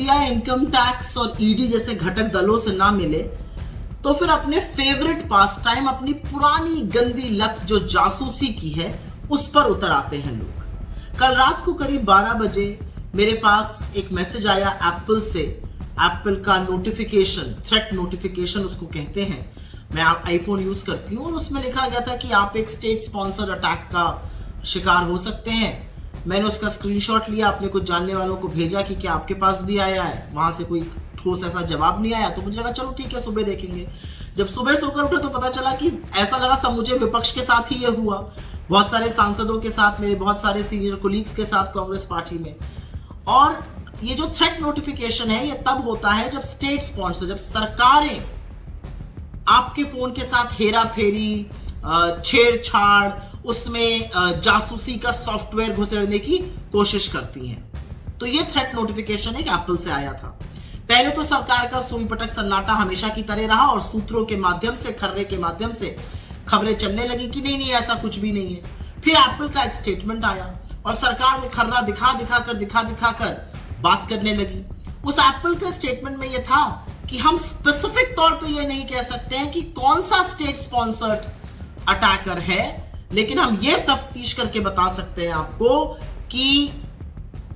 CBI, income tax और ED जैसे घटक दलों से ना मिले तो फिर अपने फेवरेट पास टाइम, अपनी पुरानी गंदी लत जो जासूसी की है, उस पर उतर आते हैं लोग। कल रात को करीब 12 बजे मेरे पास एक मैसेज आया एप्पल से। एप्पल का नोटिफिकेशन, थ्रेट नोटिफिकेशन उसको कहते हैं। मैं आईफोन यूज करती हूँ और उसमें लिखा गया था कि आप एक स्टेट स्पॉन्सर्ड अटैक का शिकार हो सकते हैं। मैंने उसका स्क्रीनशॉट लिया, अपने कुछ जानने वालों को भेजा कि क्या आपके पास भी आया है। वहां से कोई ठोस ऐसा जवाब नहीं आया, तो मुझे लगा चलो ठीक है, सुबह देखेंगे। जब सुबह सोकर उठे तो पता चला कि ऐसा लगा समूचे विपक्ष के साथ ही ये हुआ, बहुत सारे सांसदों के साथ, मेरे बहुत सारे सीनियर कोलीग्स के साथ कांग्रेस पार्टी में। और ये जो थ्रेट नोटिफिकेशन है ये तब होता है जब स्टेट स्पॉन्सर, जब सरकारें आपके फोन के साथ हेरा फेरी, छेड़छाड़, उसमें जासूसी का सॉफ्टवेयर घुसेड़ने की कोशिश करती हैं। तो ये थ्रेट नोटिफिकेशन एक एप्पल से आया था। पहले तो सरकार का सुई पटक सन्नाटा हमेशा की तरह रहा और सूत्रों के माध्यम से, खर्रे के माध्यम से खबरें चलने लगी कि नहीं नहीं ऐसा कुछ भी नहीं है। फिर एप्पल का एक स्टेटमेंट आया और सरकार वो खर्रा दिखा कर बात करने लगी। उस एप्पल के स्टेटमेंट में यह था कि हम स्पेसिफिक तौर पे ये नहीं कह सकते हैं कि कौन सा स्टेट स्पॉन्सर्ड अटैकर है, लेकिन हम ये तफ्तीश करके बता सकते हैं आपको कि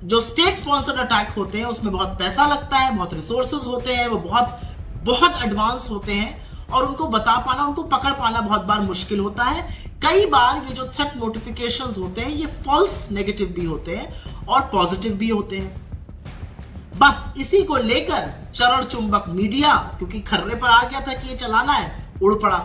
जो स्टेट स्पॉन्सर्ड अटैक होते हैं उसमें बहुत पैसा लगता है, बहुत रिसोर्सेज होते हैं, वो बहुत एडवांस होते हैं और उनको बता पाना, उनको पकड़ पाना बहुत बार मुश्किल होता है। कई बार ये जो थ्रेट नोटिफिकेशंस होते हैं ये फॉल्स नेगेटिव भी होते हैं और पॉजिटिव भी होते हैं। बस इसी को लेकर चरण चुंबक मीडिया, क्योंकि खर्रे पर आ गया था कि ये चलाना है, उड़ पड़ा।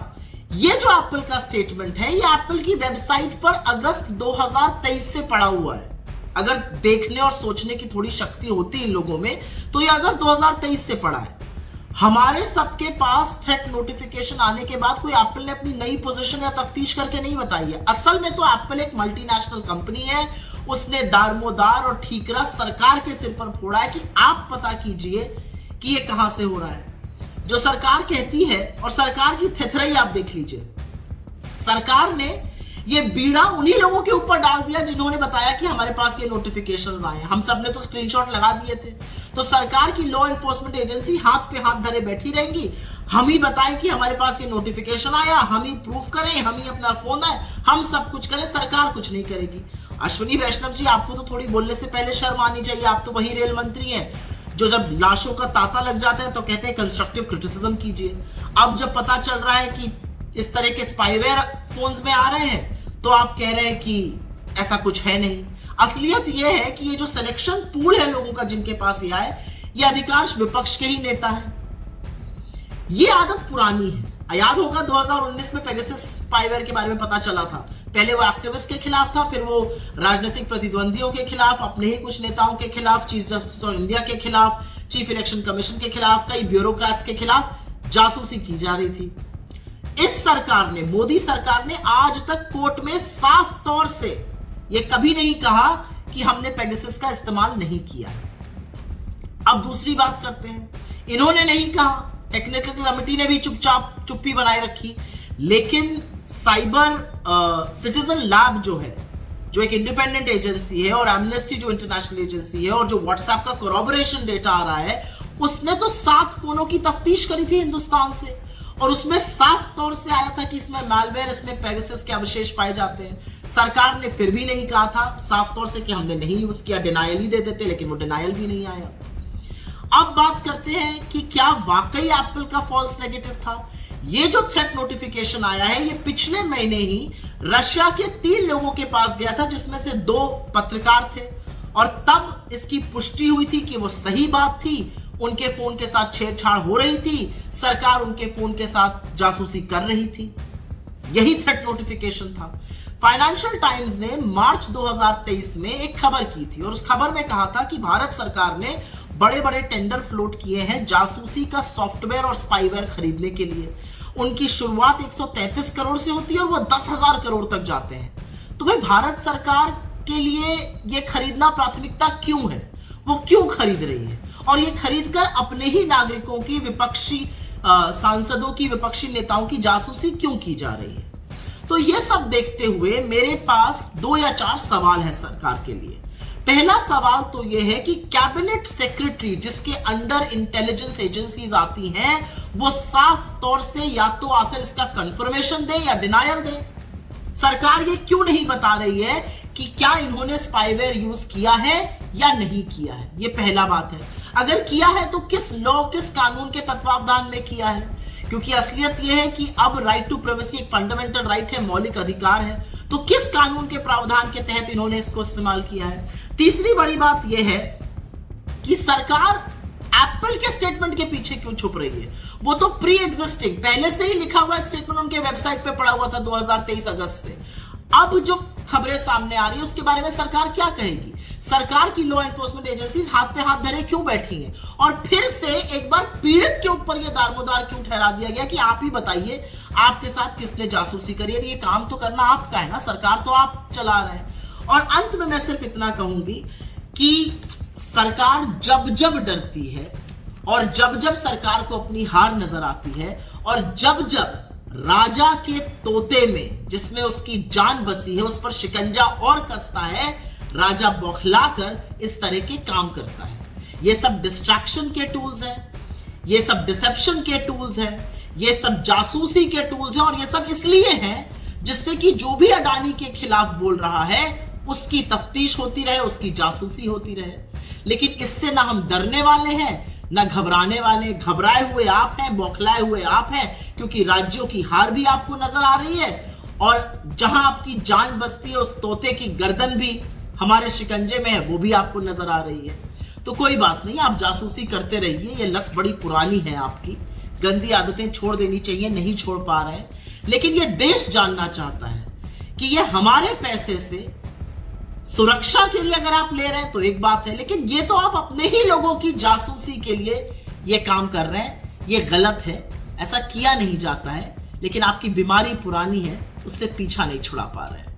ये जो एप्पल का स्टेटमेंट है ये एप्पल की वेबसाइट पर अगस्त 2023 से पड़ा हुआ है। अगर देखने और सोचने की थोड़ी शक्ति होती इन लोगों में तो ये अगस्त 2023 से पड़ा है। हमारे सबके पास थ्रेट नोटिफिकेशन आने के बाद कोई एप्पल ने अपनी नई पोजीशन या तफ्तीश करके नहीं बताई है। असल में तो एप्पल एक मल्टीनेशनल कंपनी है, उसने दारमोदार और ठीकरा सरकार के सिर पर फोड़ा है कि आप पता कीजिए कि ये कहां से हो रहा है। जो सरकार कहती है, और सरकार की थेथराई आप देख लीजिए, सरकार ने ये बीड़ा उन्हीं लोगों के ऊपर डाल दिया जिन्होंने बताया कि हमारे पास ये नोटिफिकेशंस आए। हम सब ने तो स्क्रीनशॉट लगा दिए थे। तो सरकार की लॉ एनफोर्समेंट एजेंसी हाथ पे हाथ धरे बैठी रहेंगी, हम ही बताएं कि हमारे पास ये नोटिफिकेशन आया, हम ही प्रूफ करें, हम ही अपना फोन है, हम सब कुछ करें, सरकार कुछ नहीं करेगी। अश्विनी वैष्णव जी, आपको तो थोड़ी बोलने से पहले शर्म आनी चाहिए। आप तो वही रेल मंत्री हैं जो जब लाशों का तांता लग जाता है तो कहते हैं कंस्ट्रक्टिव क्रिटिसिज्म कीजिए। अब जब पता चल रहा है कि इस तरह के स्पाईवेयर फोन्स में आ रहे हैं तो आप कह रहे हैं कि ऐसा कुछ है नहीं। असलियत यह है कि ये जो सिलेक्शन पूल है लोगों का जिनके पास ये आए, ये अधिकांश विपक्ष के ही नेता हैं। ये आदत पुरानी है। याद होगा 2019 में पेगासस स्पाईवेयर के बारे में पता चला था। पहले वो एक्टिविस्ट के खिलाफ था, फिर वो राजनीतिक प्रतिद्वंदियों के खिलाफ, अपने ही कुछ नेताओं के खिलाफ, चीफ जस्टिस ऑफ इंडिया के खिलाफ, चीफ इलेक्शन कमीशन के खिलाफ, कई ब्यूरोक्रेट्स के खिलाफ जासूसी की जा रही थी। इस सरकार ने, मोदी सरकार ने आज तक कोर्ट में साफ तौर से ये कभी नहीं कहा कि हमने पेगासस का इस्तेमाल नहीं किया। अब दूसरी बात करते हैं, इन्होंने नहीं कहा, टेक्निकल कमेटी ने भी चुप्पी बनाए रखी, लेकिन साइबर सिटीजन लैब जो है, जो एक इंडिपेंडेंट एजेंसी है, और एमनेस्टी जो इंटरनेशनल एजेंसी है, और जो व्हाट्सएप का कोरॉबरेशन डेटा आ रहा है, उसने तो 7 फोनों की तफ्तीश करी थी हिंदुस्तान से और उसमें साफ तौर से आया था कि इसमें मैलवेयर, इसमें पेगासस के अवशेष पाए जाते हैं। सरकार ने फिर भी नहीं कहा था साफ तौर से कि हमने नहीं यूज किया, डिनायल ही दे देते, लेकिन वो डिनायल भी नहीं आया। अब बात करते हैं कि क्या वाकई एप्पल का फॉल्स नेगेटिव था। ये जो थ्रेट नोटिफिकेशन आया है ये पिछले महीने ही रशिया के 3 लोगों के पास गया था, जिसमें से 2 पत्रकार थे, और तब इसकी पुष्टि हुई थी कि वो सही बात थी। उनके फोन के साथ छेड़छाड़ हो रही थी, सरकार उनके फोन के साथ जासूसी कर रही थी। यही थ्रेट नोटिफिकेशन था। फाइनेंशियल टाइम्स ने मार्च 2023 में एक खबर की थी और उस खबर में कहा था कि भारत सरकार ने बड़े बड़े टेंडर फ्लोट किए हैं जासूसी का सॉफ्टवेयर और स्पाईवेयर खरीदने के लिए। उनकी शुरुआत 133 करोड़ से होती है और वो 10,000 करोड़ तक जाते हैं। तो भाई भारत सरकार के लिए ये खरीदना प्राथमिकता क्यों है, वो क्यों खरीद रही है, और ये खरीदकर अपने ही नागरिकों की, विपक्षी सांसदों की, विपक्षी नेताओं की जासूसी क्यों की जा रही है। तो ये सब देखते हुए मेरे पास 2 या 4 सवाल है सरकार के लिए। पहला सवाल तो यह है कि कैबिनेट सेक्रेटरी जिसके अंडर इंटेलिजेंस एजेंसीज आती हैं, वो साफ तौर से या तो आकर इसका कंफर्मेशन दे या डिनायल दे। सरकार ये क्यों नहीं बता रही है कि क्या इन्होंने स्पाईवेयर यूज किया है या नहीं किया है? ये पहला बात है। अगर किया है तो किस लॉ, किस कानून के तत्वावधान में किया है? क्योंकि असलियत यह है कि अब राइट टू प्राइवेसी एक फंडामेंटल राइट है, मौलिक अधिकार है, तो किस कानून के प्रावधान के तहत इन्होंने इसको इस्तेमाल किया है? तीसरी बड़ी बात यह है कि सरकार एप्पल के स्टेटमेंट के पीछे क्यों छुप रही है? वो तो प्री एग्जिस्टिंग पहले से ही लिखा हुआ एक स्टेटमेंट उनके वेबसाइट पे पड़ा हुआ था 2023 अगस्त से। अब जो खबरें सामने आ रही है उसके बारे में सरकार क्या कहेगी? सरकार की लॉ एनफोर्समेंट एजेंसीज हाथ पे हाथ धरे क्यों बैठी हैं? और फिर से एक बार पीड़ित के ऊपर यह दारोमदार क्यों ठहरा दिया गया कि आप ही बताइए आपके साथ किसने जासूसी करी? ये काम तो करना आपका है ना, सरकार तो आप चला रहे हैं। और अंत में मैं सिर्फ इतना कहूंगी कि सरकार जब जब डरती है और जब जब सरकार को अपनी हार नजर आती है और जब जब राजा के तोते में जिसमें उसकी जान बसी है उस पर शिकंजा और कसता है, राजा बौखलाकर इस तरह के काम करता है। ये सब डिस्ट्रैक्शन के टूल्स हैं, ये सब डिसेप्शन के टूल्स हैं, ये सब जासूसी के टूल्स हैं। और ये सब इसलिए हैं जिससे कि जो भी अडानी के खिलाफ बोल रहा है उसकी तफ्तीश होती रहे, उसकी जासूसी होती रहे। लेकिन इससे ना हम डरने वाले हैं ना घबराने वाले। घबराए हुए आप हैं, बौखलाए हुए आप हैं, क्योंकि राज्यों की हार भी आपको नजर आ रही है और जहां आपकी जान बसती है उस तोते की गर्दन भी हमारे शिकंजे में है, वो भी आपको नजर आ रही है। तो कोई बात नहीं, आप जासूसी करते रहिए। ये लत बड़ी पुरानी है आपकी, गंदी आदतें छोड़ देनी चाहिए, नहीं छोड़ पा रहे हैं। लेकिन ये देश जानना चाहता है कि ये हमारे पैसे से सुरक्षा के लिए अगर आप ले रहे हैं तो एक बात है, लेकिन ये तो आप अपने ही लोगों की जासूसी के लिए ये काम कर रहे हैं। ये गलत है, ऐसा किया नहीं जाता है। लेकिन आपकी बीमारी पुरानी है, उससे पीछा नहीं छुड़ा पा रहे हैं।